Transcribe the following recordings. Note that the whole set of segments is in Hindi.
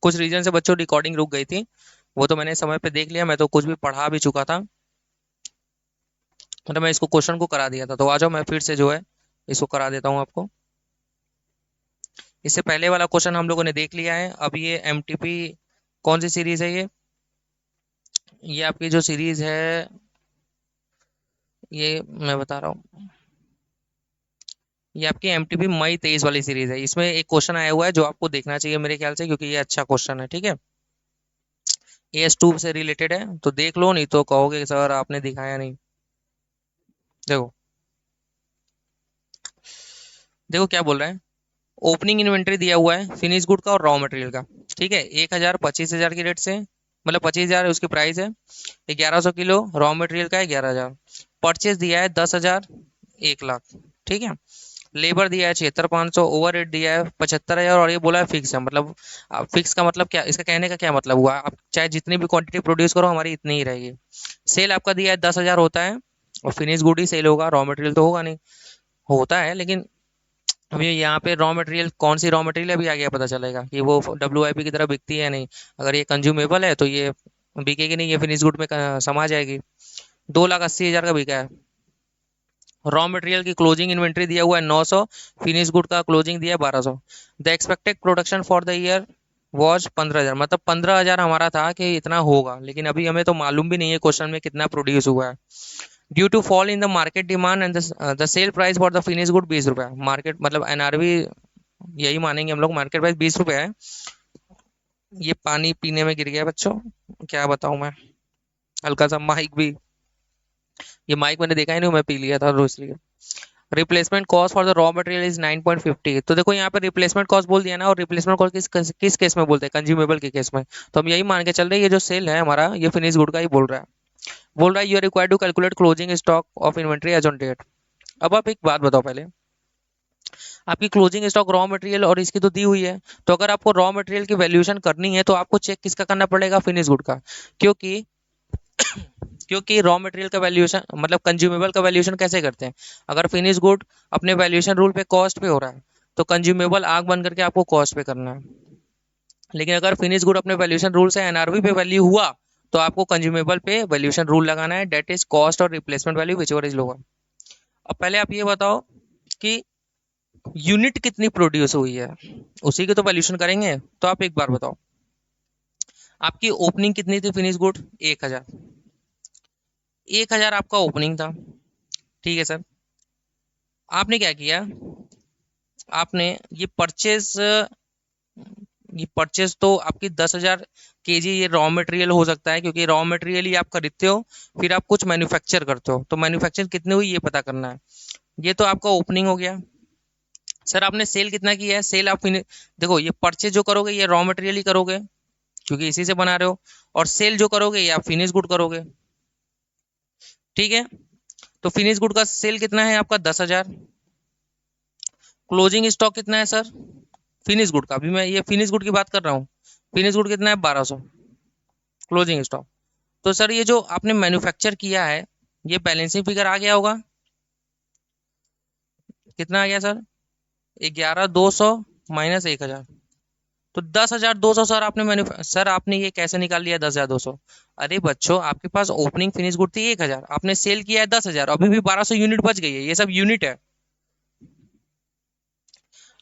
कुछ रीजन से बच्चों रिकॉर्डिंग रुक गई थी, वो तो मैंने समय पे देख लिया, मैं तो कुछ भी पढ़ा भी चुका था, मतलब मैं इसको क्वेश्चन को करा दिया था। तो आ जाओ मैं फिर से जो है इसको करा देता हूँ आपको। इससे पहले वाला क्वेश्चन हम लोगों ने देख लिया है। अब ये एमटीपी कौन सी सीरीज है ये आपकी जो सीरीज है, ये मैं बता रहा हूँ, ये आपकी एमटीपी मई 23 वाली सीरीज है। इसमें एक क्वेश्चन आया हुआ है जो आपको देखना चाहिए मेरे ख्याल से, क्योंकि ये अच्छा क्वेश्चन है, ठीक है। एस टू से रिलेटेड है, तो देख लो, नहीं तो कहोगे सर आपने दिखाया नहीं। देखो, देखो क्या बोल रहा है। ओपनिंग इन्वेंट्री दिया हुआ है फिनिश गुड का और रॉ मटेरियल का, ठीक है। 1,000 25,000 की रेट से, मतलब 25,000 उसकी प्राइस है। 1,100 किलो रॉ मटेरियल का है, 11,000। परचेज दिया है 10,000, 1 लाख, ठीक है। लेबर दिया है 76,500, ओवर रेट दिया है 75,000, और ये बोला है फिक्स है। मतलब फिक्स का मतलब क्या, इसका कहने का क्या मतलब हुआ, आप चाहे जितनी भी क्वांटिटी प्रोड्यूस करो हमारी इतनी ही रहेगी। सेल आपका दिया है 10,000 होता है, और फिनिश गुड ही सेल होगा, रॉ मटेरियल तो होगा नहीं। होता है लेकिन अभी यहाँ पे रॉ मटेरियल कौन सी रॉ मटेरियल अभी आगे पता चलेगा कि वो WIP की तरह बिकती है या नहीं। अगर ये कंज्यूमेबल है तो ये बिकेगी नहीं, ये फिनिश गुड में समा जाएगी। 2,80,000 का बिका है। रॉ मटेरियल की क्लोजिंग इन्वेंट्री दिया हुआ है 900, फिनिश गुड का क्लोजिंग दिया है 1,200। The expected production for the year was 15,000, मतलब 15,000 हमारा था कि इतना होगा, लेकिन अभी हमें तो मालूम भी नहीं है क्वेश्चन में कितना प्रोड्यूस हुआ है। Due to fall in the market demand and the sale price for the finish good 20 रुपया, मार्केट मतलब NRV यही मानेंगे हम लोग, मार्केट प्राइस 20 रुपये है। ये पानी पीने में गिर गया बच्चों, क्या बताऊं मैं। हल्का सा माइक भी, ये माइक मैंने देखा ही नहीं, मैं पी लिया था तो इसलिए। Replacement cost for the raw material is 9.50। तो देखो यहाँ पे रिप्लेसमेंट कॉस्ट बोल दिया ना, और रिप्लेसमेंट कॉस्ट किस केस में बोलते हैं, कंज्यूमेबल के केस में। तो हम यही मान के चल रहे हैं ये जो सेल है हमारा ये फिनिश गुड का ही बोल रहा है you are required to calculate closing stock of inventory as on date. अब आप एक बात बताओ पहले, आपकी क्लोजिंग स्टॉक रॉ मटेरियल और इसकी तो दी हुई है, तो अगर आपको रॉ मटेरियल की वैल्यूएशन करनी है तो आपको चेक किसका करना पड़ेगा, फिनिश गुड का। क्योंकि क्योंकि रॉ मटेरियल का वैल्यूएशन मतलब कंज्यूमेबल का वैल्यूएशन कैसे करते हैं। अगर फिनिश गुड अपने वैल्यूएशन रूल पे कॉस्ट पे हो रहा है, तो कंज्यूमेबल आग बंद करके आपको कॉस्ट पे करना है। लेकिन अगर फिनिश गुड अपने वैल्यूएशन रूल से NRV पे वैल्यू हुआ, तो आपको कंज्यूमेबल पे वैल्यूएशन रूल लगाना है, डेट इज कॉस्ट और replacement value which ever is lower. अब पहले आप ये बताओ कि यूनिट कितनी प्रोड्यूस हुई है, उसी की तो वैल्यूएशन करेंगे। तो आप एक बार बताओ, आपकी ओपनिंग कितनी थी फिनिश गुड, 1,000। 1,000 आपका ओपनिंग था, ठीक है सर। आपने क्या किया, आपने ये परचेज तो आपकी 10,000 kg ये रॉ मटेरियल हो सकता है, क्योंकि रॉ मटेरियल ही आप खरीदते हो, फिर आप कुछ मैन्युफैक्चर करते हो, तो मैन्युफैक्चर कितनी हुई ये पता करना है। ये तो आपका ओपनिंग हो गया। सर आपने सेल कितना किया है, सेल आप देखो ये परचेज जो करोगे ये रॉ मटेरियल ही करोगे, क्योंकि इसी से बना रहे हो। और सेल जो करोगे ये आप फिनिश गुड करोगे, ठीक है। तो फिनिश गुड का सेल कितना है आपका 10,000। क्लोजिंग स्टॉक कितना है सर फिनिश गुड का, अभी मैं ये फिनिश गुड की बात कर रहा हूँ। फिनिश गुड कितना है 1,200 क्लोजिंग स्टॉक। तो सर ये जो आपने मैन्युफैक्चर किया है ये बैलेंसिंग फिगर आ गया होगा, कितना आ गया सर, 11,200 माइनस 1,000, तो 10,200 सर आपने सर आपने ये कैसे निकाल लिया 10,200। अरे बच्चों आपके पास ओपनिंग फिनिश गुड थी 1,000, आपने सेल किया है 10,000, अभी भी 1,200 यूनिट बच गई है, ये सब यूनिट है।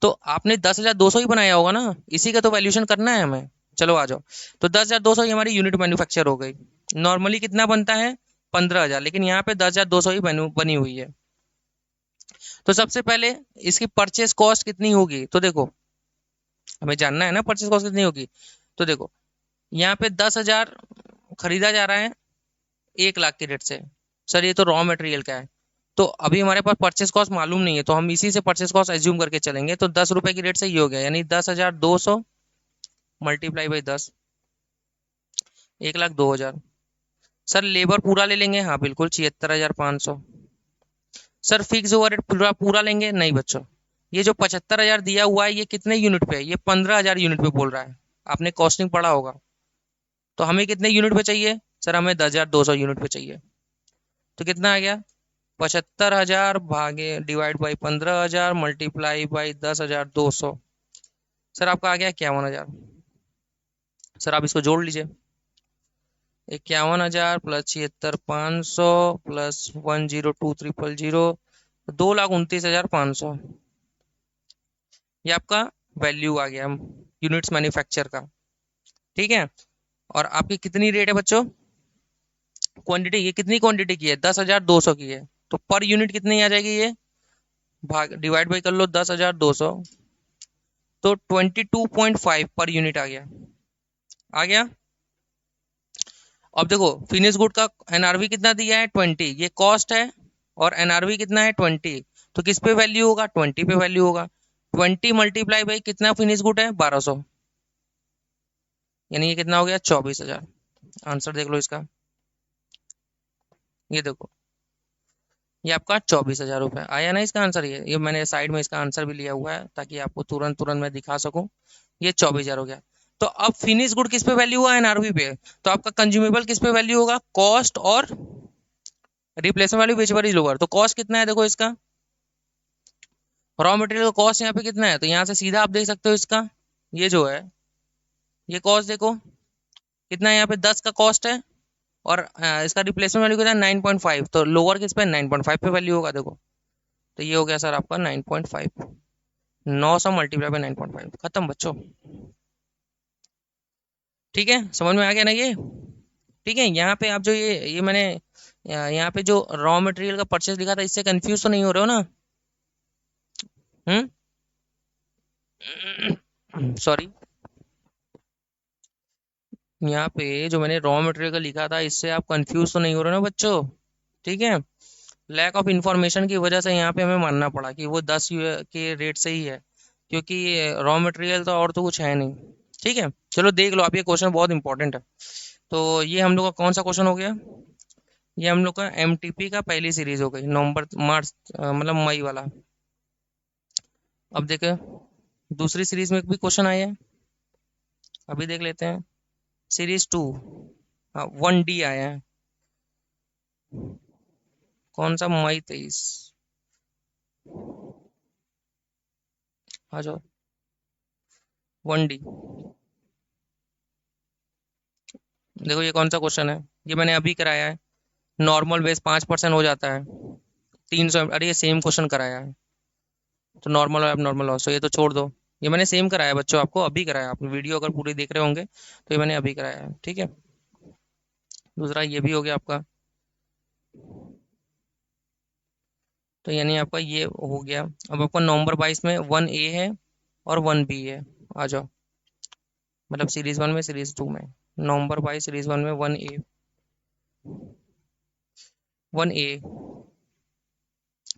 तो आपने 10,200 ही बनाया होगा ना, इसी का तो वैल्यूएशन करना है हमें। चलो आ जाओ। तो 10,200 ही हमारी यूनिट मैन्युफैक्चर हो गई। नॉर्मली कितना बनता है 15,000, लेकिन यहाँ पे 10,200 ही बनी हुई है। तो सबसे पहले इसकी परचेस कॉस्ट कितनी होगी, तो देखो हमें जानना है ना परचेस कॉस्ट कितनी होगी। तो देखो यहाँ पे 10,000 खरीदा जा रहा है 1 लाख की रेट से। सर ये तो रॉ मटेरियल का है, तो अभी हमारे पास परचेस कॉस्ट मालूम नहीं है, तो हम इसी से परचेस कॉस्ट एज्यूम करके चलेंगे। तो 10 रुपए की रेट से ये हो गया, यानी 10,200 मल्टीप्लाई बाई 10, 1,02,000। सर लेबर पूरा ले लेंगे, हाँ बिल्कुल 76,500। सर फिक्स ओवरहेड पूरा पूरा लेंगे, नहीं बच्चों। ये जो 75,000 दिया हुआ है ये कितने यूनिट पे है, ये 15,000 यूनिट पे बोल रहा है। आपने कॉस्टिंग पढ़ा होगा। तो हमें कितने यूनिट पे चाहिए, सर हमें 10,200 यूनिट पे चाहिए। तो कितना आ गया, 75,000 भागे divide by 15,000 multiply by 10,200। Sir आपका आ गया 51,000। सर आप इसको जोड़ लीजिए, 51,000 प्लस 76,500 प्लस 102,000, 2,29,500, ये आपका वैल्यू आ गया यूनिट्स मैन्युफैक्चर का। ठीक है, और आपकी कितनी रेट है बच्चों, क्वांटिटी, ये कितनी क्वांटिटी की है, 10,200 की है, तो पर यूनिट कितनी आ जाएगी, ये भाग डिवाइड बाई कर लो 10,200, तो 22.5 पर यूनिट आ गया, आ गया। अब देखो फिनिश गुड का एनआरवी कितना दिया है 20, ये कॉस्ट है, और एनआरवी कितना है 20, तो किस पे वैल्यू होगा, 20 पे वैल्यू होगा। 20 मल्टीप्लाई बाई कितना फिनिश गुड है 1200, यानी ये कितना हो गया 24,000। आंसर देख लो इसका, ये देखो ये आपका 24,000 रुपये आया ना इसका आंसर। ये मैंने साइड में इसका आंसर भी लिया हुआ है ताकि आपको तुरंत तुरंत मैं दिखा सकूं। ये 24,000 हो गया। तो अब फिनिश गुड किस पे वैल्यू हुआ, एनआरवी पे, तो आपका कंज्यूमेबल किस पे वैल्यू होगा, कॉस्ट और replacement value which were is lower. तो कॉस्ट कितना है देखो इसका, रॉ मटेरियल का कॉस्ट यहाँ पे कितना है, तो यहाँ से सीधा आप देख सकते हो इसका, ये जो है ये कॉस्ट देखो कितना है, यहाँ पे 10 का कॉस्ट है, और इसका रिप्लेसमेंट वैल्यू कितना है 9.5, तो लोअर किस पे 9.5 पे वैल्यू होगा देखो। तो ये हो गया सर आपका 9.5, 900 मल्टीप्लाई बाई 9.5, खत्म बच्चों। ठीक है, समझ में आ गया ना ये। ठीक है, यहाँ पे आप जो ये मैंने यहाँ पे जो रॉ मटेरियल का परचेस लिखा था, इससे कंफ्यूज तो नहीं हो रहे हो ना, सॉरी, यहाँ पे जो मैंने रॉ मटेरियल का लिखा था, इससे आप कंफ्यूज तो नहीं हो रहे हो ना बच्चों। ठीक है, लैक ऑफ इंफॉर्मेशन की वजह से यहाँ पे हमें मानना पड़ा कि वो 10 के रेट से ही है, क्योंकि रॉ मटेरियल तो और तो कुछ है नहीं। ठीक है, चलो देख लो आप, ये क्वेश्चन बहुत इंपॉर्टेंट है। तो ये हम लोग का कौन सा क्वेश्चन हो गया, ये हम लोग का एमटीपी का पहली सीरीज हो गई, नवंबर मार्च मतलब मई वाला। अब देखे दूसरी सीरीज में भी क्वेश्चन आए हैं, अभी देख लेते हैं। सीरीज 2, हाँ 1D आया है, कौन सा, मई 23, आ जाओ 1D। देखो ये कौन सा क्वेश्चन है, ये मैंने अभी कराया है, नॉर्मल बेस 5% हो जाता है 300, अरे ये सेम क्वेश्चन कराया है, तो नॉर्मल और एबनॉर्मल लॉस, तो ये तो छोड़ दो, ये मैंने सेम कराया है बच्चों, आपको अभी कराया, आप वीडियो अगर पूरी देख रहे होंगे तो ये मैंने अभी कराया है। ठीक है, दूसरा ये भी हो गया आपका, तो यानी आपका ये हो गया। अब आपका नवंबर 22 में 1A है और 1B है, आ जाओ, मतलब सीरीज 1 में सीरीज 2 में, नवंबर 22 सीरीज 1 में 1A, 1A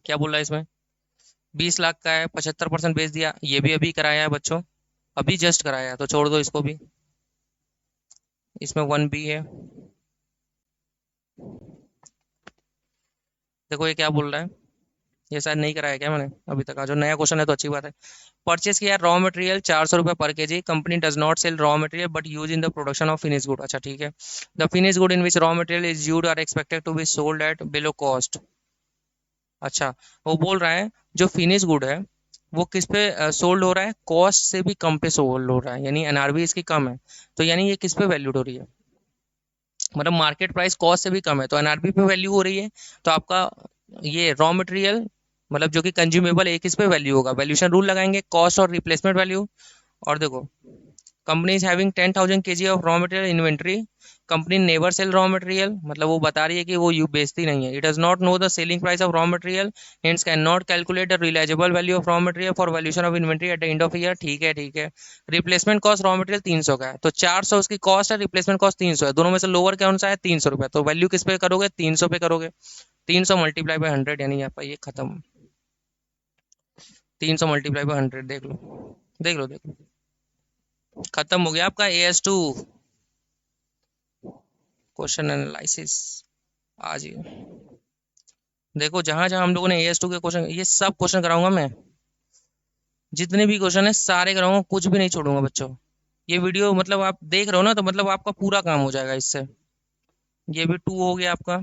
क्या बोल रहा है इसमें, 20 लाख का है, 75% बेच दिया, ये भी अभी कराया है बच्चों, अभी जस्ट कराया है, तो छोड़ दो इसको भी। इसमें 1B है, देखो ये क्या बोल रहा है, ये शायद नहीं कराया क्या मैंने अभी तक, जो नया क्वेश्चन है तो अच्छी बात है। परचेज किया रॉ मटेरियल 400 रुपये पर kg, company does not sell raw material but use in the production of finish good. अच्छा ठीक है, the finish good in which raw material is used are expected to be sold at below cost. अच्छा, वो बोल रहा है जो फिनिश गुड है वो किस पे सोल्ड हो रहा है, कॉस्ट से भी कम पे सोल्ड हो रहा है, यानी एनआरबी इसकी कम है, तो यानी ये किस पे वैल्यूड हो रही है, मतलब मार्केट प्राइस कॉस्ट से भी कम है, तो एनआरबी पे वैल्यू हो रही है। तो आपका ये रॉ मटेरियल मतलब जो कि कंज्यूमेबल है, किस पे वैल्यू होगा, वैल्यूशन रूल लगाएंगे, कॉस्ट और रिप्लेसमेंट वैल्यू। और देखो company is having 10,000 KG of raw material inventory, company never cell raw material, मतलब वो बता रही है कि वो यू बेचती नहीं है। It does not know the selling price of raw material, hence can not calculate the realisable value of raw material for valuation of inventory at the end of year. ठीक है ठीक है, रिप्लेसमेंट कॉस्ट रॉ मटेरियल 300 का है, तो 400 उसकी कॉस्ट है, रिप्लेसमेंट कॉस्ट 300 है, दोनों में से लोअर कौन सा है 300 रुपये, तो वैल्यू किस पे करोगे 300 पे करोगे, 300 मल्टीप्लाई बाई 100, यानी आपका ये खत्म, 300 मल्टीप्लाई बाई 100, देख लो देख लो देख लो, खत्म हो गया आपका AS2 क्वेश्चन एनालिसिस। आज ही देखो जहां जहां हम लोगों ने AS2 के क्वेश्चन, ये सब क्वेश्चन कराऊंगा मैं, जितने भी क्वेश्चन है सारे कराऊंगा, कुछ भी नहीं छोड़ूंगा बच्चों। ये वीडियो मतलब आप देख रहे हो ना, तो मतलब आपका पूरा काम हो जाएगा इससे। ये भी 2 हो गया आपका।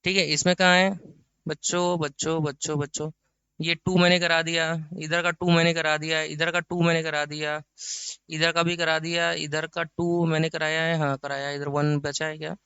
ठीक है, इसमें कहाँ है बच्चों बच्चों बच्चों बच्चों, ये 2 मैंने करा दिया, इधर का 2 मैंने करा दिया, इधर का 2 मैंने करा दिया, इधर का भी करा दिया, इधर का 2 मैंने कराया है, हाँ कराया है, इधर 1 बचा है क्या?